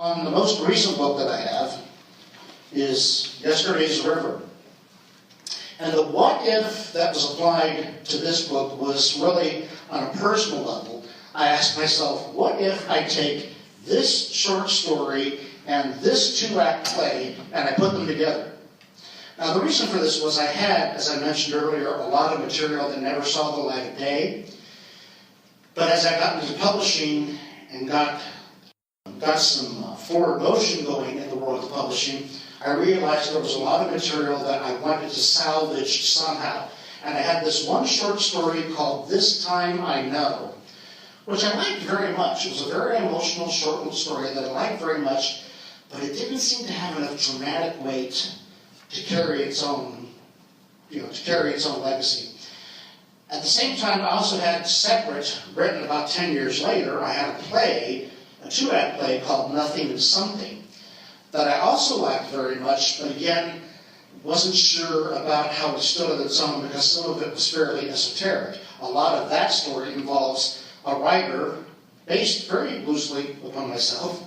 The most recent book that I have is Yesterday's River. And the what if that was applied to this book was really on a personal level. I asked myself, what if I take this short story and this two-act play and I put them together? Now the reason for this was I had, as I mentioned earlier, a lot of material that never saw the light of day. But as I got into publishing and got some forward motion going in the world of publishing, I realized there was a lot of material that I wanted to salvage somehow. And I had this one short story called This Time I Know, which I liked very much. It was a very emotional short story that I liked very much, but it didn't seem to have enough dramatic weight to carry its own, legacy. At the same time, I also had separate, written about 10 years later, I had a play, a two-act play called Nothing and Something, that I also liked very much, but again, wasn't sure about how it stood on its own because some of it was fairly esoteric. A lot of that story involves a writer, based very loosely upon myself,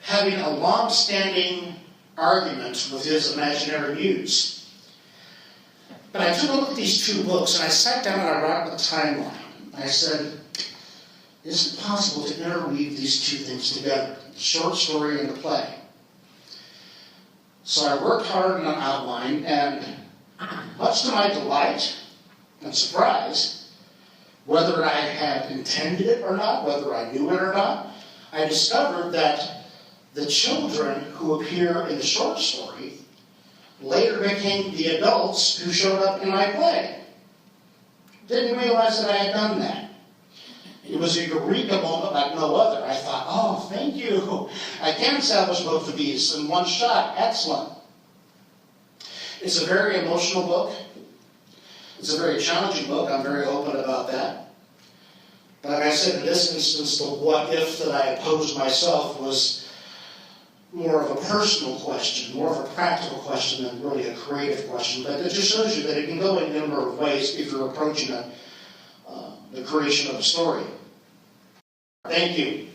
having a long-standing argument with his imaginary muse. But I took a look at these two books and I sat down and I wrote a timeline. I said, is it possible to interweave these two things together, the short story and the play? So I worked hard on an outline, and much to my delight and surprise, whether I had intended it or not, whether I knew it or not, I discovered that the children who appear in the short story later became the adults who showed up in my play. Didn't realize that I had done that. It was a eureka moment like no other. I thought, oh, thank you. I can establish both of these in one shot. Excellent. It's a very emotional book. It's a very challenging book. I'm very open about that. But like I said, in this instance, the what if that I posed myself was more of a personal question, more of a practical question than really a creative question. But it just shows you that it can go in a number of ways if you're approaching the creation of a story. Thank you.